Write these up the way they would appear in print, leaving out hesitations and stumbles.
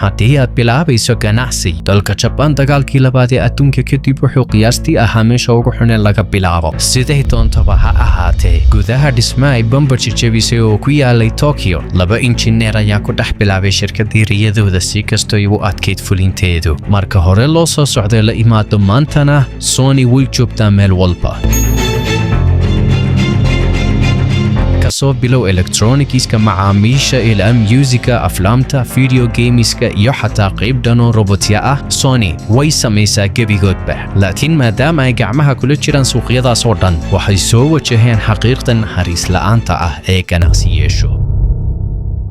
haddii aad bilaabayso ganacsi dalka Japan dagaalkii labaad ee adduunka kadib wuxuu qiyaastii ahaa meesha ugu xun ee laga bilaabo siday doontaba ha ahaatee gudaha dhismaha ay bambar jabisay oo ku yaalay Tokyo laba injineer ayaa ku dhex bilaabay shirkadii riyadooda si kastoo ay u adkeyd fulinteedu marka hore loo soo socday la imaado maantana Sony way joogtaa meel walba kasoo bilow electronicska macaamiisha ilaa musica aflaamta video gameska iyo xataa qayb dhanoo robotya ah Sony way samaysaa gebigoodba laakiin maadaama ay gacmaha kula jiraan suuqyadaas oo dhan waxay soo wajaheen xaqiiqdan naxariis la'aanta ah ee ganacsi yeesho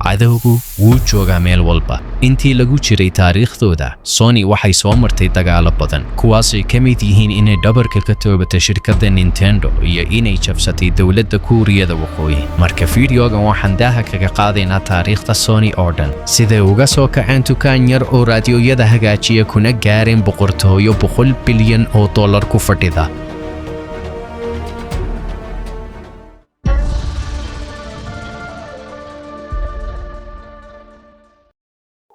cadowgu wuu joogaa meel walba intii lagu jiray taariikhdooda Sony waxay soo martay dagaalo badan kuwaasay ka mid yihiin inay dhabarka ka toobatay shirkadda Nintendo iyo inay jabsatay dowladda Kuuriyada Waqooyi marka fiidiyogan waxaan daaha kaga qaadaynaa taariikhda Sony oo dhan siday uga soo kaceen dukaan yar oo raadiyoyada hagaajiya kuna gaareen boqortooyo $100 bilyan ku fadhida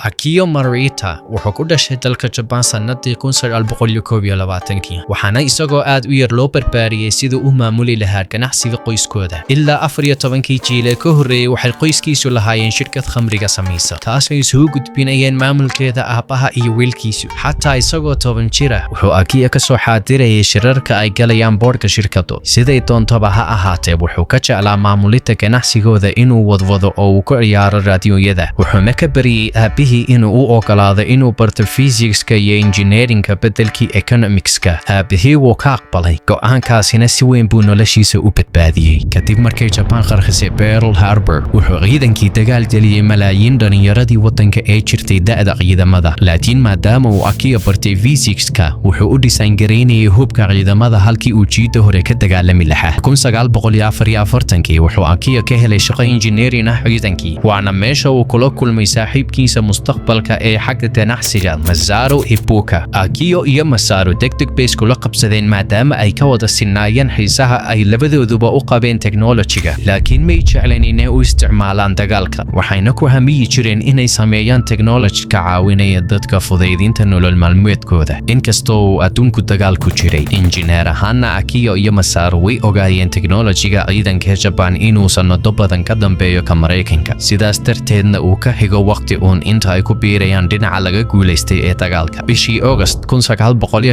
Akio Marita wuxuu ku dhashay dalka Japan sanadii 1921 waxaana isagoo aad u yar loo barbaariyay sidii uu maamuli lahaa ganacsiga qoyskooda ilaa 14 jiil ka horeeyay waxay qoyskiisu lahaayeen shirkad khamriga samaysa taasoo isugu gudbinayeen maamulkeeda aabaha iyo wiilkiisu xataa isagoo 10 jir ah wuxuu Akio ka soo xaadirayay shirarka ay galayaan boardka shirkadu siday doontaba ha ahaatee wuxuu ka jeclaa maamulida ganacsigooda inuu wadwado oo uu ku ciyaaro raadiyoyada wuxuuna ka bariyay aabihi inuu u ogolaado inuu barto physics-ka iyo engineering-ka bedelkii economics-ka aabihii wuu ka aqbalay go'aankaasina si weyn buu noloshiisa u badbaadiyey kadib markay Japan qarxisay Pearl Harbor wuxuu ciidankii dagaal geliyay malaayiin dhalinyaradii waddanka ee jirtay da'da ciidamada laakiin maadaama uu Akio bartay physics-ka wuxuu u design gareynayay hubka ciidamada halkii uu jiida hore ka dagaalami lahaa 1944 wuxuu Akio ka helay shaqo engineering ah ciidankii waana meesha uu kula kulmay saaxiibkiisa mustaqbalka ee xagga ganacsiga Masaru Ibuka Akio iyo Masaru degdeg bay iskula qabsadeen maadaama ay ka wada sinaayeen xiisaha ay labadooduba u qabeen technology-ga laakiin may jecleen inay u isticmaalaan dagaalka waxayna ku hamiyi jireen inay sameeyaan technology ka caawinaya dadka fudaydinta nolol maalmeedkooda inkastoo uu adduunku dagaal ku jiray injineer ahaana Akio iyo Masaru way ogaayeen technology-ga ciidanka Japan inuu sanado badan ka dambeeyo ka Mareykanka sidaas darteedna uu ka xigo waqti inta ay ku biirayaan dhinaca laga guuleystay ee dagaalka bishii August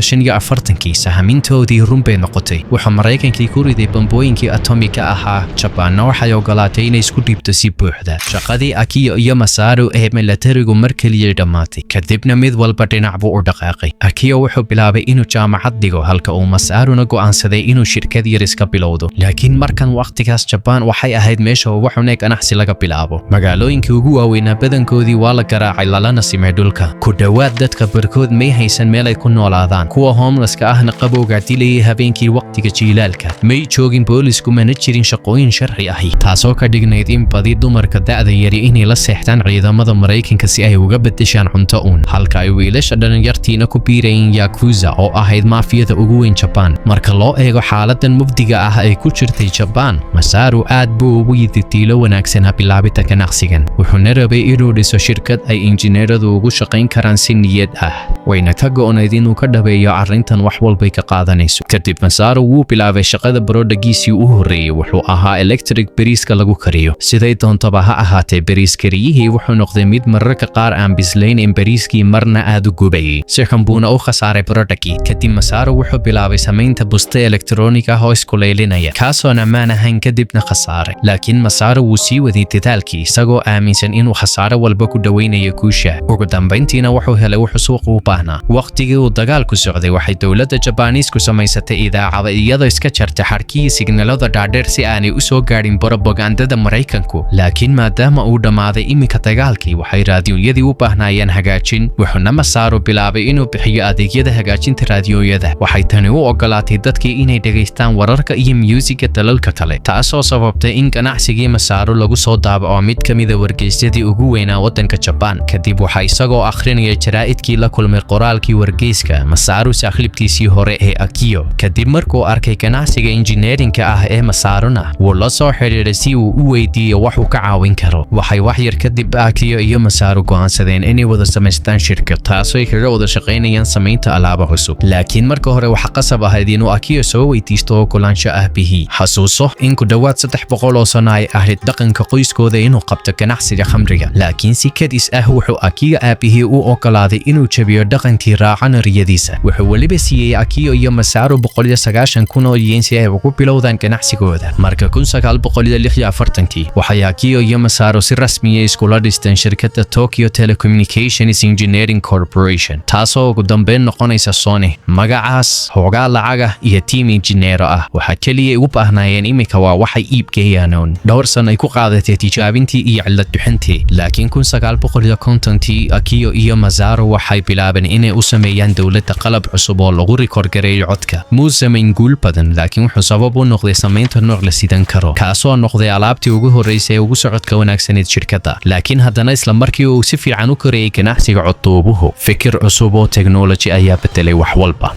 1945 sahamintoodii run bay noqotay waxa Mareykankii ku riday bambooyinkii atomika ahaa Japan waxay ogolaatay inay isku dhiibto si buuxda shaqadii Akio iyo Masaru ee militarigu markaliya dhamaatay kadibna mid walba dhinac buu u dhaqaaqay Akio wuxuu bilaabay inuu jaamacad dhigo halka uu Masaruna go'aansaday inuu shirkad yar iska bilowdo laakiin markan waqtigaas Japan waxay ahayd meesha ugu xun ee ganacsi laga bilaabo magaalooyinkii ugu waaweynaa badankoodii waa la garaacay lalana simay dhulka ku dhawaad dadka barkood may haysan meel ay ku noolaadaan kuwa homelesska ahna qabowga dilayay habeenkii waqtiga jiilaalka may joogin boolisku mana jirin shaqooyin sharci ahi taasoo ka dhignayd in badi dumarka da'da yari inay la seexdaan ciidamada Mareykanka si ay uga bedeshaan cunto halka ay wiilasha dhalinyartiina ku biirayeen Yakuza oo ahayd maafiyada ugu weyn Japan marka loo eego xaaladan mufdiga ah ay ku jirtay Japan Masaru aad buu ugu yiditiilo wanaagsan bilaabita ganacsigan wuxuuna rabay inuu dhiso shirkad ay injineeradu ugu shaqayn karaan si niyad ah wayna ka go'onayd inuu ka dhabeeyo arrintan wax walba ka qaadanayso kadib Masaru wuu bilaabay shaqada baroodhagiisii u horeeyay wuxuu ahaa electric bariiska lagu kariyo siday doontaba ha ahaatee bariis kariyihii wuxuu noqday mid mararka qaar aan bislayn in bariiskii marna aad u gubayay si xambuuna u khasaaray baroodhagii kadib Masaru wuxuu bilaabay samaynta buste elektroonig ah oo iskulaylinaya kaasoon ammaan ahayn kadibna khasaaray laakiin Masaru wuu sii waday dadaalkii isagoo aaminsan inuu khasaaro walba ku dhaweynayo guusha ugu dambeyntiina wuxuu helay wuxuu suuq u baahnaa waqtigii uu dagaalku socday waxay dowladda Japaaniisku samaysatay idaacada iyadoo iska jartay xarkii signalada dhaadheer si aanay u soo gaadhin propagandada Mareykanku laakiin maadaama uu dhamaaday imika dagaalkii waxay raadiyoyadii u baahnaayeen hagaajin wuxuuna Masaru bilaabay inuu bixiyo adeegyada hagaajinta raadiyoyada waxay tani u ogolaatay dadkii inay dhageystaan wararka iyo musiga dalalka kale taasoo sababtay in ganacsigii Masaru lagu soo daabaco mid kamid ah wargeysyadii ugu weynaa waddanka Japan Japan kadib waxa isagoo akhrinaya jaraa'idkii la kulmay qoraalkii wargeyska Masaru saaxiibkiisii hore ee Akio kadib markuu arkay ganacsiga engineerinka ah ee Masaruna wuu la soo xiriiray si uu u weydiiyo wax uu ka caawin karo waxay wax yar kadib Akio iyo Masaru go'aansadeen inay wada samaystaan shirkad taasoo ay kaga wada shaqaynayaan samaynta alaabo cusub laakiin marka hore waxa qasab ahayd inuu Akio soo weydiisto ogolaansho aabihii xasuuso in ku dhawaad 300 oo sano ay ahayd dhaqanka qoyskooda inuu qabto ganacsiga khamriga laakiin si kadis ah wuxuu Akio aabihii u ogolaaday inuu jabiyo dhaqankii raacana riyadiisa wuxuu waliba siiyay Akio iyo Masaru 190,000 oo yen si ay ugu bilowdaan ganacsigooda marka 1946 waxay Akio iyo Masaru si rasmi ah iskula dhisteen shirkadda Tokyo Telecommunications Engineering Corporation taasoo ugu dambeyn noqonaysa Sony magacaas hoogaa lacaga iyo team engineer ah waxa kaliya u baahnayeen imika waa waxay iibgeeyaan dhowr sano ay ku qaadatay tijaabintii iyo cilad bixintii laakiin 1950 Akio iyo Masaru waxay bilaabeen inay u sameeyaan dawladda qalab cusub oo lagu rikoor gareeyo codka muu samayn guul badan laakiin wuxuu sabab u noqday samaynta nooc la sidan karo kaasoo noqday alaabtii ugu horeysay ee ugu socodka wanaagsaneed shirkadda laakiin haddana isla markii uu si fiican u koreeyay ganacsiga codduubuhu fikir cusub oo technology ayaa bedelay wax walba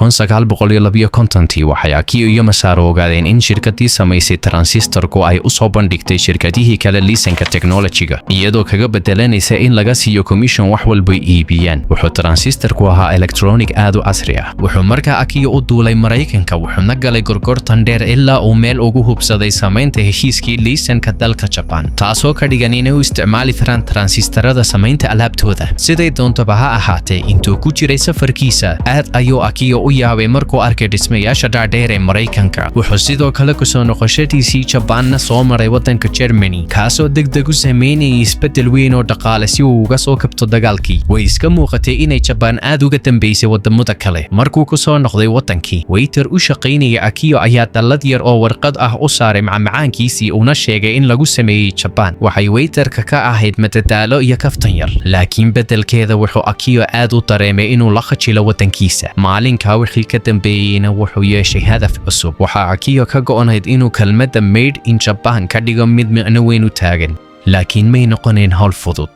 1952 waxay Akio iyo Masaru ogaadeen in shirkadii samaysay transistorku ay u soo bandhigtay shirkadihii kale liisanka technology-ga iyadoo kaga bedelanaysa in laga siiyo commission wax walba iibiyaan wuxuu transistorku ahaa electronic aad u casri ah wuxuu markaa Akio u duulay Mareykanka wuxuuna galay gorgortan dheer ilaa uu meel ugu hubsaday samaynta heshiiskii liisanka dalka Japan taasoo ka dhigan inay u isticmaali karaan transistorada samaynta alaabtooda siday doontaba ha ahaatee intuu ku jiray safarkiisa aad ayuu Akio u yaabay markuu arkay dhismayaasha dhaadheer ee Mareykanka wuxuu sidoo kale ku soo noqoshadiisii Japan soo maray wadanka Germany kaasoo degdeg u sameynayay isbedel weyn oo dhaqaale si uu uga soo kabto dagaalkii way iska muuqatay inay Japan aad uga dambeysay wadamada kale markuu ku soo noqday wadankii waiter u shaqaynaya Akio ayaa dallad yar oo warqad ah u saaray macmacaankiisii una sheegay in lagu sameeyay Japan waxay waiterka ka ahayd madadaalo iyo kaftan yar laakiin bedelkeeda wuxuu Akio aad u dareemay inuu la khajilo wadankiisa maalinka wixii ka dambeeyayna wuxuu yeeshay hadaf cusub waxa Akio ka go'anayd inuu kelmadda made in Japan ka dhigo mid micno weyn u taagan laakiin may noqoneen hawl fudud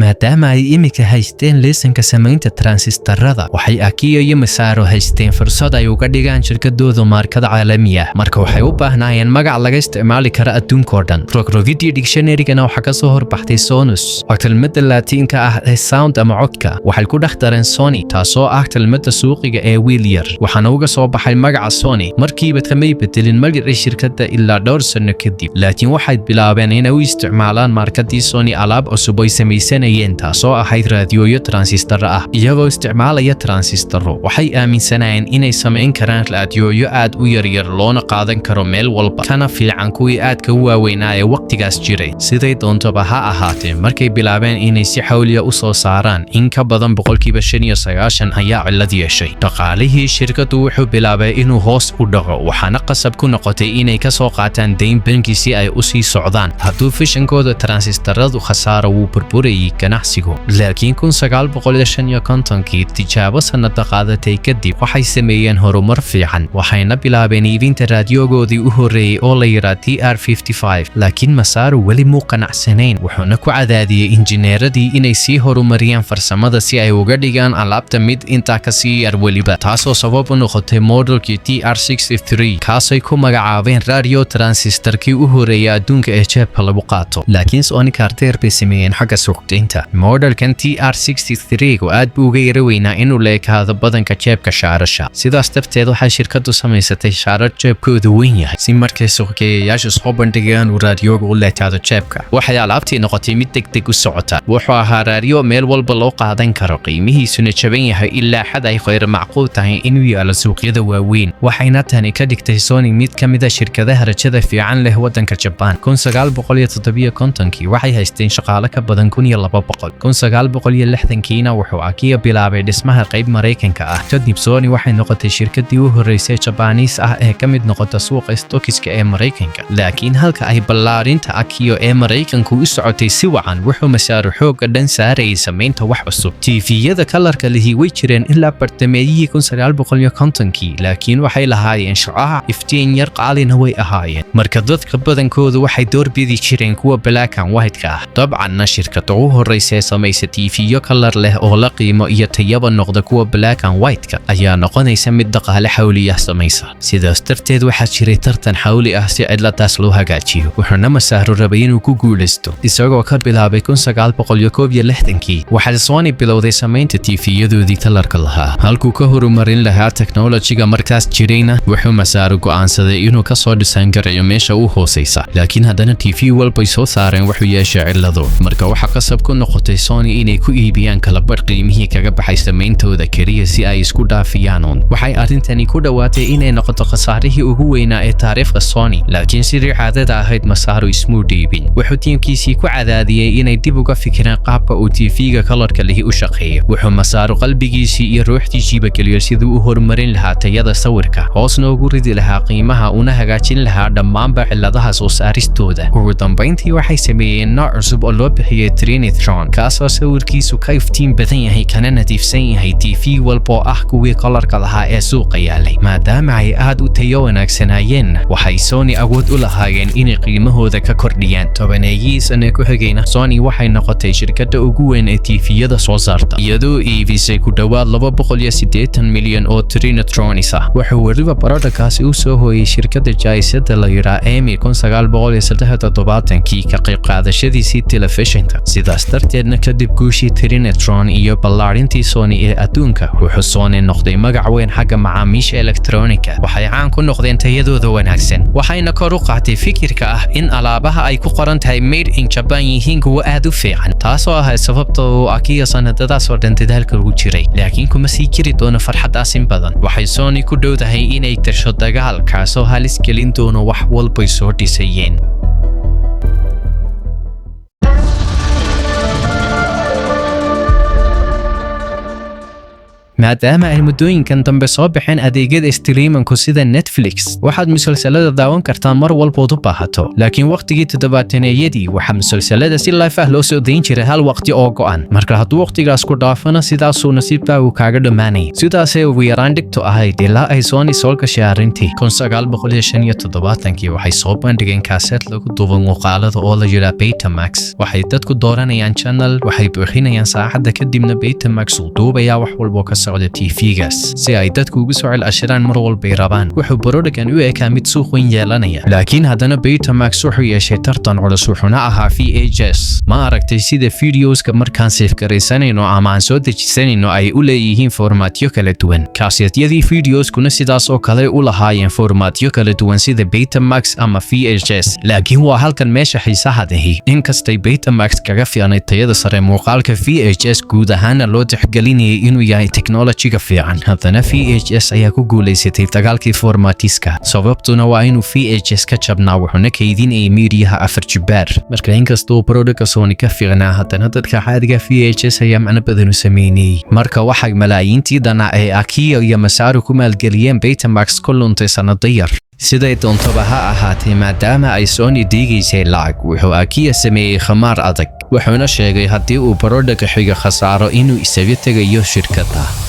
maadaama ay imika haysteen liisanka samaynta transistorada waxay Akio iyo Masaru haysteen fursad ay uga dhigaan shirkadooda markada caalami ah marka waxay u baahnayeen magac laga isticmaali karo adduunka oo dhan Rockrovidia dictionary-gana waxa ka soo horbaxtay Sonus oo kelmadda Laatiinka ah ee sound ama codka waxay ku dhex dareen Sony taasoo ah kelmadda suuqiga ee wiil yar waxaana uga soo baxay magaca Sony markiiba kamay bedelin magacii shirkadda ilaa dhowr sano kadib laakiin waxay bilaabeen inay u isticmaalaan markadii Sony alaab cusub oo samaysan taasoo ahayd raadiyoyo transistor ah iyagoo isticmaalaya transistoro waxay aaminsanayeen inay samayn karaan raadiyoyo aad u yaryar loona qaadan karo meel walba kana fiican kuwii aadka u waaweynaa ee waqtigaas jiray siday doontaba ha ahaatee markay bilaabeen inay si xawliya u soo saaraan in ka badan 95% ayaa cilad yeeshay dhaqaalihii shirkadu wuxuu bilaabay inuu hoos u dhaco waxaana qasab ku noqotay inay ka soo qaataan deyn bangi si ay u sii socdaan hadduu fishankooda transistoradu khasaaro wuu burburayay ganacsigu laakiin 1955 tijaabo sanada qaadatay kadib waxay sameeyeen horumar fiican waxayna bilaabeen iibinta raadiyogoodii u horeeyay oo la yiraahdo TR-55 laakiin Masaru wali muu qanacsanayn wuxuuna ku cadaadiyay injineeradii inay sii horumariyaan farsamada si ay uga dhigaan alaabta mid intaa ka sii yar waliba taasoo sabab u noqotay modelkii TR-63 kaasay ku magacaabeen radio transistorkii u horeeyay adduunka ee jeebka lagu qaato laakiin Sony Carter bay sameeyeen xagga suuqgeynta modelkan TR-63 oo aad buu uga yara weynaa inuu leekaado badanka jeebka shaarasha sidaas darteed waxay shirkadu samaysatay shaarar jeebkoodu weyn yahay si markay suuqgeeyayaashu soo bandhigaan uu raadiyoga u leekaado jeebka waxay alaabtii noqotay mid degdeg u socota wuxuu ahaa raadiyo meel walba loo qaadan karo qiimihiisuna jaban yahay ilaa xad ay khayr macquul tahay inuu yaalo suuqyada waaweyn waxayna tani ka dhigtay Sony mid ka mid ah shirkadaha rajada fiican leh wadanka Japan 1957 waxay haysteen shaqaale ka badan 1200 1960kiina wuxuu Akiya bilaabay dhismaha qayb Mareykanka ah. Kadib Sony waxay noqotay shirkadii ugu horeysay Japanese ah ee ka mid noqota suuqa stockiska ee Mareykanka. Laakiin halka ay ballaarinta Akiya ee Mareykanku u socotay si wacan, wuxuu masaaru xooga dhan saarayay samaynta wax cusub. TV-yada kalarka lihi way jireen ilaa bartameeyihii 1950kii, laakiin waxay lahaayeen shucaac iftiin yar qaalina way ahaayeen. Marka dadka badankoodu waxay doorbidi jireen kuwa black and white-ka ah. Dabcanna shirkadda ugu horeysay samaysa TV-yo kalar leh oo la qiimo iyo tayaba noqda kuwa black and white-ka ayaa noqonaysa mid dhaqaale xawli ah samaysa. Sidaas darteed waxaa jiray tartan xawli ah si ciladaas loo hagaajiyo. Wuxuuna masaaru rabay inuu ku guulaysto. Isagoo ka bilaabay 1961kii, waxay Sony bilowday samaynta TV-yadoodii kalarka lahaa. Halkuu ka horumarin lahaa teknolojiga markaas jirayna, wuxuu masaaru go'aansaday inuu ka soo dhisaan garayo meesha u hooseysa. Laakiin haddana TV walbay soo saareen wuxuu yeeshay cilado. Marka waxa qasab ku noqotay Sony inay ku iibiyaan kala bar qiimihii kaga baxay samayntooda kaliya si ay isku dhaafiyaan. Waxay arrintani ku dhawaatay inay noqoto khasaarihii ugu weynaa ee taariikhda Sony. Laakiin sidii caadada ahayd masaaru ismuu dhiibin. Wuxuu tiimkiisii ku cadaadiyay inay dib uga fikiraan qaabka uu TV-ga kalarka lihi u shaqeeyo. Wuxuu masaaru qalbigiisii iyo ruuxdiisiiba geliyo siduu u horumarin lahaa tayada sawirka, hoosna ugu ridi lahaa qiimaha, una hagaajin lahaa dhammaanba ciladaha soo saaristooda. Ugu dambeyntii waxay sameeyeen nooc cusub oo loo bixiyay Trinitron, kaasoo sawirkiisu ka iftiin badan yahay kana nadiifsan yahay TV walboo ah kuwii kalarka lahaa ee suuqa yaalay. Maadaama ay aad u tayo wanaagsanaayeen, waxay Sony awood u lahaayeen inay qiimahooda ka kordhiyaan. Tobaneeyihii sano ku xigayna, Sony waxay noqotay shirkadda ugu weyn ee TV-yada soo saarta, iyadoo iibisay ku dhawaad 280 milyan oo Trinitrons ah. Wuxuu weliba barodhakaasi u soo hooyay shirkadda jaayisada la yidhaa Emmy 1973kii ka qayb qaadashadiisii telefishinka. Sidaas darteedna kadib guushii Trinitron iyo ballaarintii Sony ee adduunka, wuxuu Sony noqday magac weyn xagga macaamiisha elektroonika. Waxay caan ku noqdeen tayadooda wanaagsan, waxayna kor u qaatay fikirka ah in alaabaha ay ku qoran tahay made in Japan yihiin kuwa aad u fiican, taasoo ahayd sababta uu Akiya sanadadaas oo dhan dadaalka ugu jiray. Laakiin kuma sii jiri doono farxadaas in badan. Waxay Sony ku dhowdahay inay gasho dagaal kaasoo halis gelin doono wax walbay soo dhisayeen. maadaama ay muddooyinkan dambe soo baxeen adeegyada streamingku sida Netflix, waxaad musalsalada daawan kartaan mar walbood u baahato. Laakiin waqtigii 70-yadii waxaa musalsalada si live ah loo soo dayn jiray hal waqti oo go'an. Marka hadduu waqtigaas ku dhaafana, sidaasuu nasiibkaagu kaaga dhammaanay. Sidaasay ugu yaraan dhigto ahayd ilaa ay Sony soo gashay arrintii. 1975kii waxay soo bandhigeen kaaseet lagu duubo muuqaalada oo la yidhaa Betamax. Waxay dadku dooranayaan channel, waxay buuxinayaan saacadda kadibna Betamax uu duubayaa wax walbo ka TV-gaas si ay dadku ugu soo celashadaan mar walbay rabaan. Wuxuu barodhagan u ekaa mid suuq weyn yeelanaya. Laakiin haddana Betamax wuxuu yeeshay tartan culus, wuxuuna ahaa VHS. Ma aragtay sida videoska markaan seefgaraysanayno ama aan soo dejisanayno ay u leeyihiin formaatyo kala duwan. Kaaseetyadii videoskuna sidaas oo kale u lahaayeen formaatyo kala duwan sida Betamax ama VHS. Laakiin waa halkan meesha xiisaha dahi. Inkastay Betamax kaga fiicnay tayada sare, muuqaalka VHS guud ahaana loo tixgelinayay inuu yahay teknolojiga fiican. Haddana VHS ayaa ku guulaysatay Degaalki Formatska. Sababtuna waa inuu VHS ka jabnaa, wuxuuna kaydinayay miidiyaha 4 jibaar. Marka inkastoo barodhaka Sony ka fiicnaa, haddana dadka caadiga VHS ayaa macno badan u sameynayay. Marka waxay malaayiintii dana ee Akiya iyo masaaru ku maalgeliyeen Betamax ku luntay sanado yar. Siday doontaba ha ahaatee, maadaama ay Sony diigaysay lacag, wuxuu Akiya sameeyey khamaar adag. Wuxuuna sheegay haddii uu barodhaka xiga khasaaro inuu isaga tegayo shirkadda.